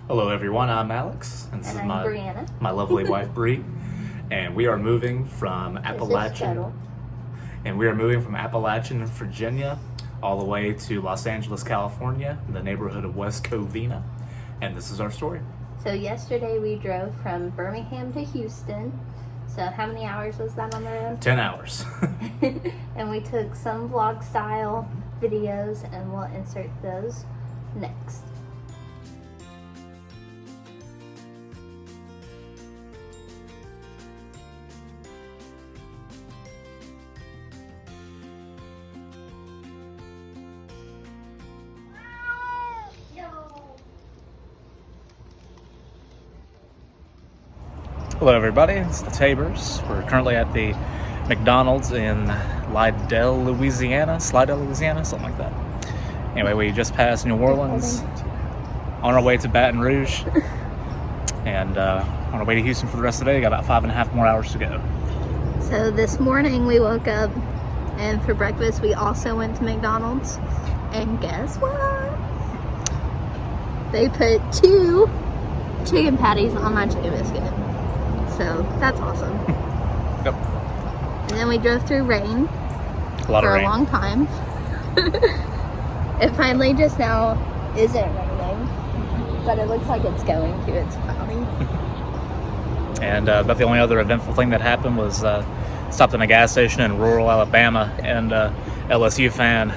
Hello everyone, I'm Alex, and this And is I'm Brianna. my lovely wife Bree, and we are moving from Appalachian, Virginia, all the way to Los Angeles, California, in the neighborhood of West Covina, and this is our story. So yesterday we drove from Birmingham to Houston. So how many hours was that on the road? 10 hours. And we took some vlog style videos and we'll insert those next. Hello everybody, it's the Tabors. We're currently at the McDonald's in Slidell, Louisiana, something like that. Anyway, we just passed New Orleans, on our way to Baton Rouge, and on our way to Houston for the rest of the day. Got about 5.5 more hours to go. So this morning we woke up and for breakfast we also went to McDonald's, and guess what? They put 2 chicken patties on my chicken biscuit. So that's awesome. Yep. And then we drove through rain for a long time. It finally just now isn't raining, but it looks like it's going to. It's cloudy. And about the only other eventful thing that happened was stopped in a gas station in rural Alabama, and LSU fan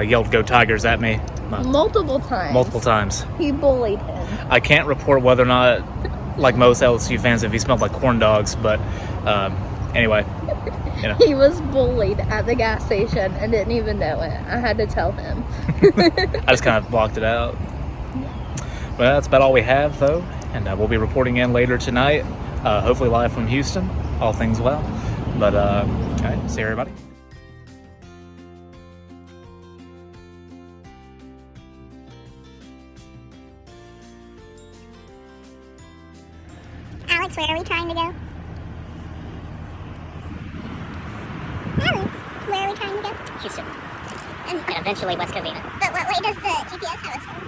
yelled "Go Tigers" at me Multiple times. He bullied him. I can't report whether or not, like most LSU fans, if he smelled like corn dogs, but anyway, you know. He was bullied at the gas station and didn't even know it. I had to tell him. I just kind of blocked it out. Well, that's about all we have, though, and we'll be reporting in later tonight, hopefully live from Houston, all things well. But, all right, see everybody. Alex, where are we trying to go? Alex, where are we trying to go? Houston. And eventually West Covina. But what way does the GPS have us going?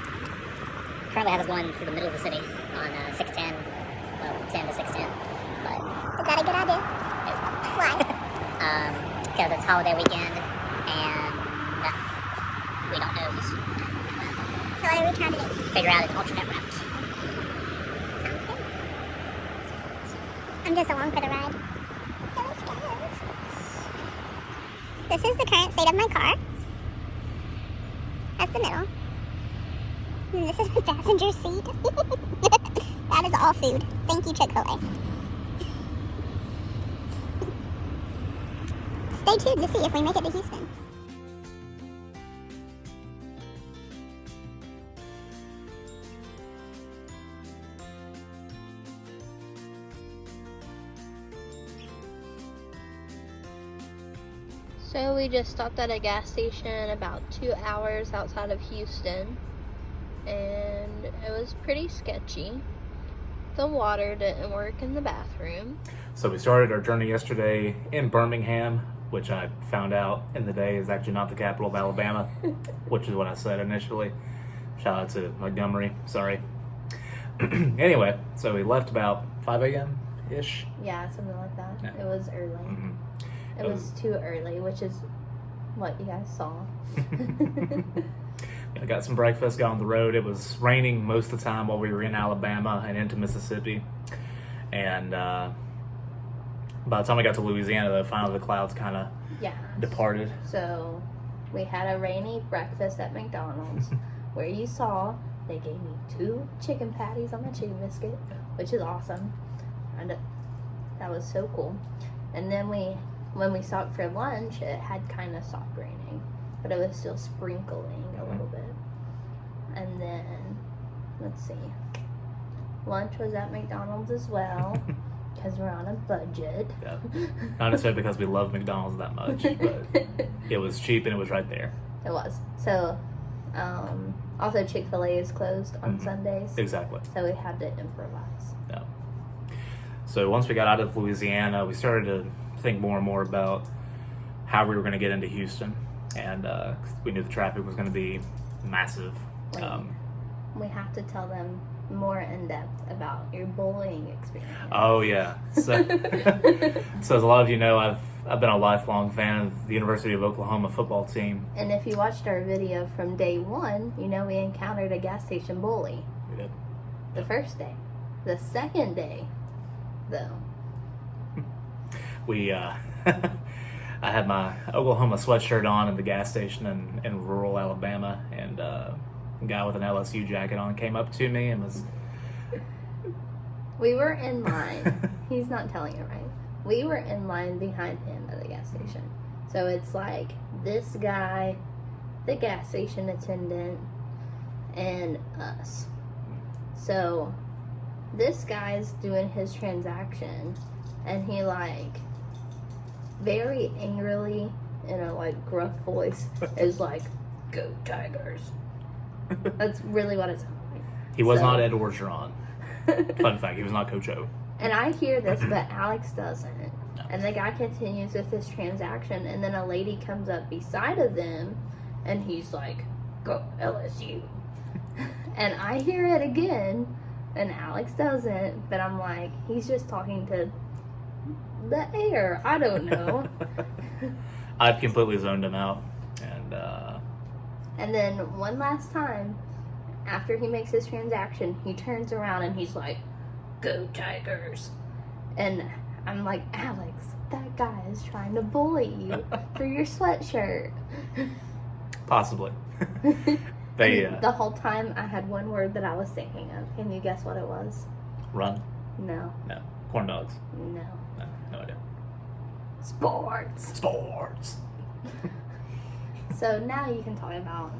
Currently have us going through the middle of the city on 610, well, 10 to 610. But Is that a good idea? Why? because it's holiday weekend and we don't know Houston. So what are we trying to do? Figure out an alternate route. Sounds good. I'm just along for the ride. So let's go. This is the current state of my car. That's the middle. And this is the passenger seat. That is all food. Thank you, Chick-fil-A. Stay tuned to see if we make it to Houston. So we just stopped at a gas station about 2 hours outside of Houston, and it was pretty sketchy. The water didn't work in the bathroom. So we started our journey yesterday in Birmingham, which I found out in the day is actually not the capital of Alabama, which is what I said initially. Shout out to Montgomery, sorry. Anyway, so we left about 5 a.m.-ish. Yeah, something like that. Yeah. It was early. Mm-hmm. It was too early, which is what you guys saw. I got some breakfast, got on the road. It was raining most of the time while we were in Alabama and into Mississippi. And by the time I got to Louisiana, though, finally the clouds kind of departed. So we had a rainy breakfast at McDonald's where you saw they gave me 2 chicken patties on the chicken biscuit, which is awesome. And that was so cool. And then when we stopped for lunch, it had kind of stopped raining, but it was still sprinkling a little bit. And then, let's see, lunch was at McDonald's as well, because we're on a budget. Yeah. Not necessarily because we love McDonald's that much, but it was cheap and it was right there. It was. So, also Chick-fil-A is closed on Sundays. Exactly. So we had to improvise. Yeah. So once we got out of Louisiana, we started to think more and more about how we were going to get into Houston, and we knew the traffic was going to be massive. We have to tell them more in depth about your bullying experience. Oh yeah. So, so as a lot of you know, I've been a lifelong fan of the University of Oklahoma football team. And if you watched our video from day one, you know we encountered a gas station bully. We did. The first day. The second day, though. We I had my Oklahoma sweatshirt on in the gas station in rural Alabama, and a guy with an LSU jacket on came up to me and was... We were in line. He's not telling it right. We were in line behind him at the gas station. So it's like this guy, the gas station attendant, and us. So this guy's doing his transaction, and he like very angrily in a like gruff voice is like, "Go Tigers." That's really what it sounded like. He was not Ed Orgeron. Fun fact, he was not Coach O. And I hear this, but Alex doesn't. And the guy continues with this transaction, and then a lady comes up beside of them, and he's like, "Go LSU." And I hear it again, and Alex doesn't, but I'm like, he's just talking to the air. I don't know. I'd completely zoned him out. And then one last time, after he makes his transaction, he turns around and he's like, "Go Tigers." And I'm like, Alex, that guy is trying to bully you for your sweatshirt. Possibly. The whole time I had one word that I was thinking of. Can you guess what it was? Run? No. No. Corn dogs? No. No idea. Sports. Sports. So now you can talk about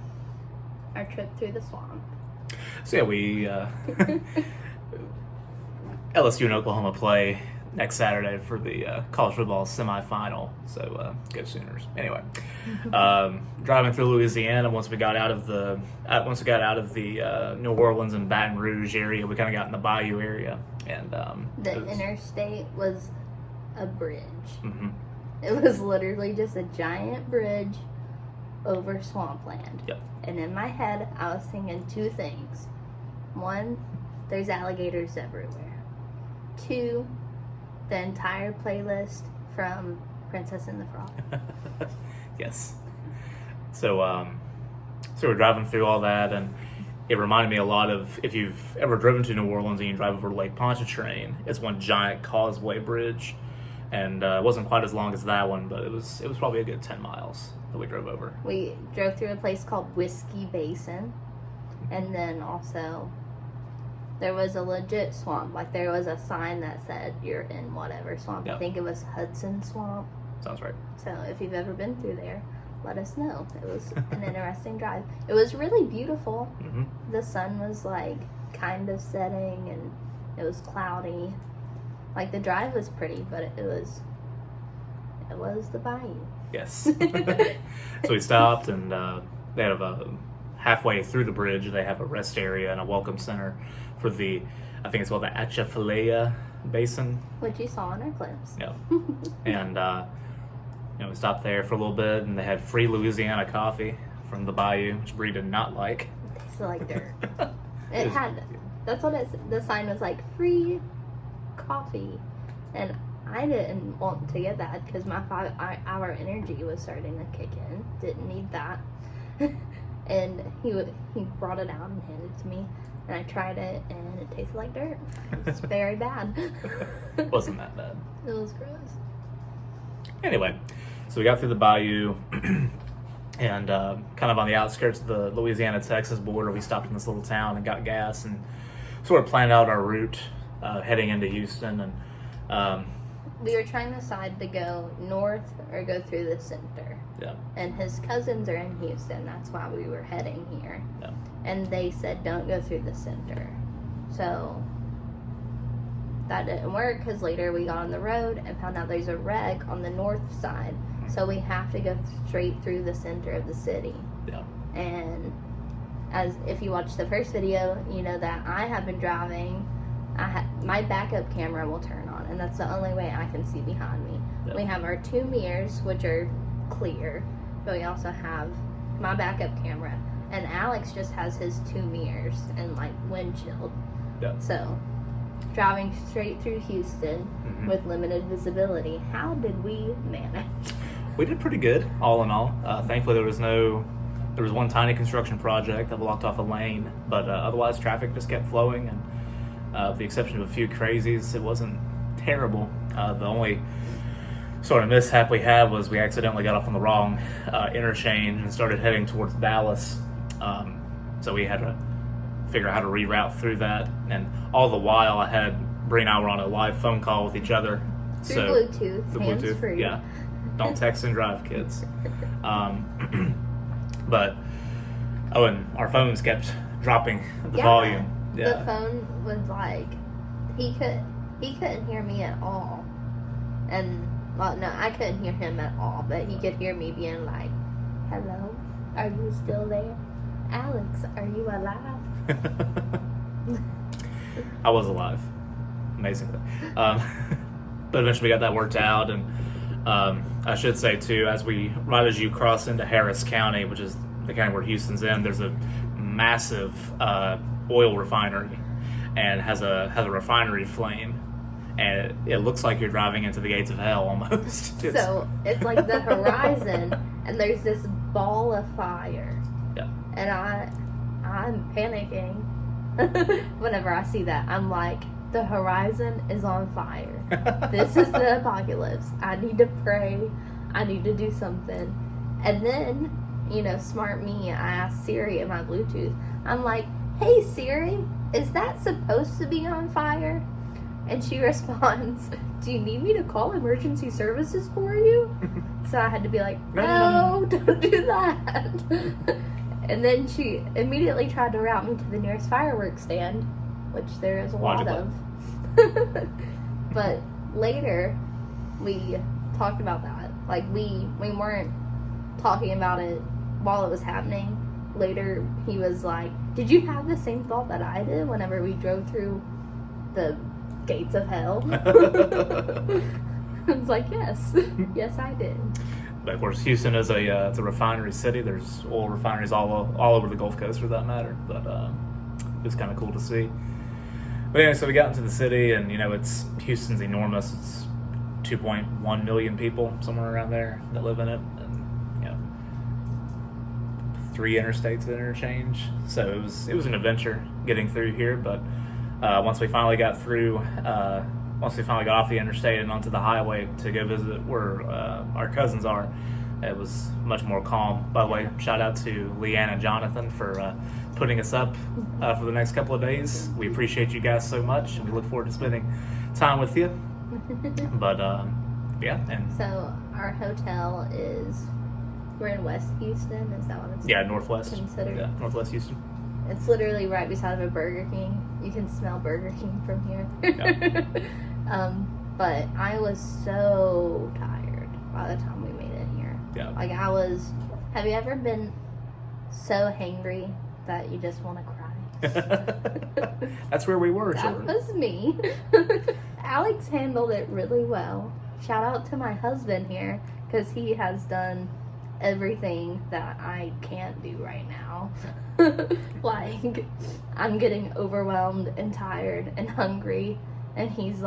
our trip through the swamp. So yeah, we LSU and Oklahoma play next Saturday for the college football semifinal. So go Sooners. Anyway, driving through Louisiana, once we got out of the New Orleans and Baton Rouge area, we kind of got in the Bayou area, and The interstate was a bridge. Mm-hmm. It was literally just a giant bridge over swampland. Yep. And in my head, I was thinking two things. One, there's alligators everywhere. Two, the entire playlist from Princess and the Frog. Yes. So we're driving through all that, and it reminded me a lot of, if you've ever driven to New Orleans and you drive over Lake Pontchartrain, it's one giant causeway bridge, and it wasn't quite as long as that one, but it was probably a good 10 miles that we drove over. We drove through a place called Whiskey Basin, and then also there was a legit swamp. Like there was a sign that said you're in whatever swamp. Yep. I think it was Hudson Swamp. Sounds right. So if you've ever been through there, let us know. It was an interesting drive. It was really beautiful. Mm-hmm. The sun was like kind of setting, and it was cloudy. Like the drive was pretty, but it was the bayou. Yes. So we stopped, and they have halfway through the bridge, they have a rest area and a welcome center for the, I think it's called the Appalachia Basin. Which you saw in our clips. Yeah. And we stopped there for a little bit, and they had free Louisiana coffee from the bayou, which Bree did not like. It tasted like dirt. That's what the sign was like, free coffee. And I didn't want to get that because my 5-hour energy was starting to kick in. Didn't need that. And he brought it out and handed it to me, and I tried it, and it tasted like dirt. It's very bad. It wasn't that bad. It was gross. Anyway, so we got through the bayou, and kind of on the outskirts of the Louisiana-Texas border, we stopped in this little town and got gas, and sort of planned out our route heading into Houston. And we were trying to decide to go north or go through the center. yeah, And his cousins are in Houston. That's why we were heading here. yeah, And they said don't go through the center. So that didn't work because later we got on the road and found out there's a wreck on the north side. So we have to go straight through the center of the city. yeah. And as if you watched the first video, you know that I have been driving. My backup camera will turn on, and that's the only way I can see behind me. Yep. We have our 2 mirrors, which are clear, but we also have my backup camera. And Alex just has his 2 mirrors and like windshield. Yeah. So, driving straight through Houston with limited visibility, how did we manage? We did pretty good, all in all. Thankfully, there was one tiny construction project that blocked off a lane, but otherwise traffic just kept flowing, and with the exception of a few crazies, it wasn't terrible. The only sort of mishap we had was we accidentally got off on the wrong interchange and started heading towards Dallas. So we had to figure out how to reroute through that, and all the while I had Bree and I were on a live phone call with each other. Through Bluetooth, the hands Bluetooth, free. yeah. Don't text and drive, kids. But and our phones kept dropping the volume. Yeah. The phone was like he couldn't hear me at all, and well, no, I couldn't hear him at all, but he could hear me being like, "Hello, are you still there? Alex, are you alive?" I was alive, amazingly. But eventually we got that worked out, and I should say too, right as you cross into Harris County, which is the county where Houston's in, there's a massive oil refinery, and has a refinery flame, and it looks like you're driving into the gates of hell almost. So it's like the horizon, and there's this ball of fire. Yeah. And I'm panicking whenever I see that. I'm like, the horizon is on fire. This is the apocalypse. I need to pray. I need to do something. And then, smart me, I asked Siri in my Bluetooth. I'm like, "Hey Siri, is that supposed to be on fire?" And she responds, "Do you need me to call emergency services for you?" So I had to be like, "No, don't do that." And then she immediately tried to route me to the nearest fireworks stand, which there is a lot of. But later, we talked about that. Like, we weren't talking about it while it was happening. Later, he was like, "Did you have the same thought that I did whenever we drove through the gates of hell?" I was like, yes. Yes, I did. But of course, Houston is it's a refinery city. There's oil refineries all over the Gulf Coast, for that matter. But it's kind of cool to see. But anyway, so we got into the city, and Houston's enormous. It's 2.1 million people, somewhere around there, that live in it, and 3 interstates that interchange. So it was an adventure getting through here. But once we finally got through. Once we finally got off the interstate and onto the highway to go visit where our cousins are, it was much more calm. By the way, shout out to Leanne and Jonathan for putting us up for the next couple of days. We appreciate you guys so much, and we look forward to spending time with you. But and so our hotel we're in West Houston. Is that what it's northwest considered? Yeah, northwest Houston. It's literally right beside of a Burger King. You can smell Burger King from here. Yeah. But I was so tired by the time we made it here. Yeah. Like have you ever been so hangry that you just want to cry? That's where we were. That was me. Alex handled it really well. Shout out to my husband here, because he has done everything that I can't do right now. Like, I'm getting overwhelmed and tired and hungry, and he's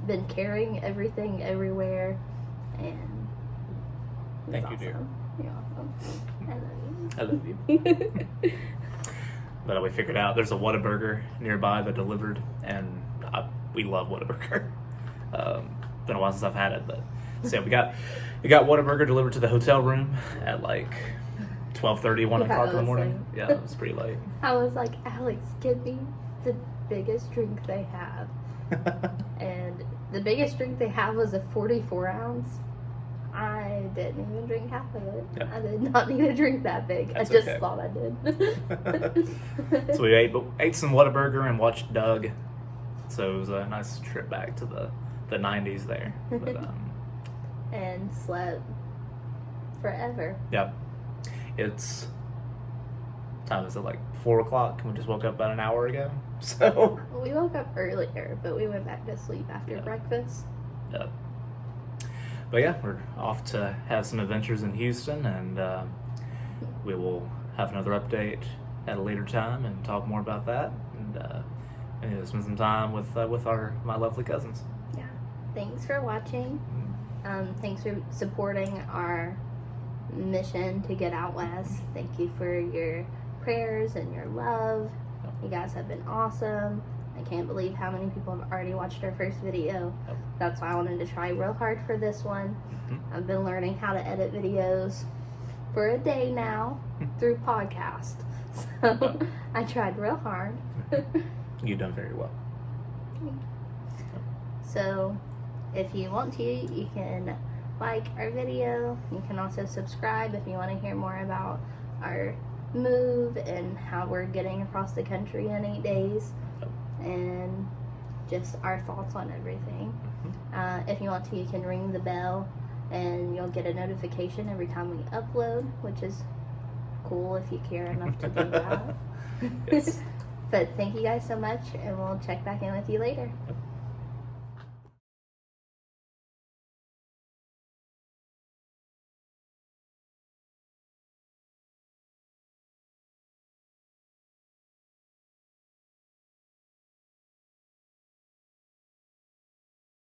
been carrying everything everywhere, and he's Thank you, dear. awesome. You're awesome. I love you. But we figured out there's a Whataburger nearby that delivered, and we love Whataburger. Been a while since I've had it, but so we got Whataburger delivered to the hotel room at like 12:30, 1 o'clock in the morning. Yeah, it was pretty late. I was like, "Alex, give me the biggest drink they have." And the biggest drink they have was a 44 ounce. I didn't even drink half of it. Yep. I did not need a drink that big. That's I just okay. thought I did. So we ate some Whataburger and watched Doug. So it was a nice trip back to the 90s there. But, and slept forever. yeah. It's time is it like 4 o'clock? We just woke up about an hour ago. So We woke up earlier, but we went back to sleep after breakfast. yeah. But yeah, we're off to have some adventures in Houston, and we will have another update at a later time and talk more about that. And and spend some time with my lovely cousins. Yeah. Thanks for watching. Thanks for supporting our mission to get out west. Thank you for your prayers and your love. You guys have been awesome. I can't believe how many people have already watched our first video. That's why I wanted to try real hard for this one. I've been learning how to edit videos for a day now through podcast. So I tried real hard. You've done very well. So if you want to, you can like our video. You can also subscribe if you want to hear more about our move and how we're getting across the country in 8 days and just our thoughts on everything. If you want to, you can ring the bell and you'll get a notification every time we upload, which is cool if you care enough to do that. Yes. But thank you guys so much, and we'll check back in with you later.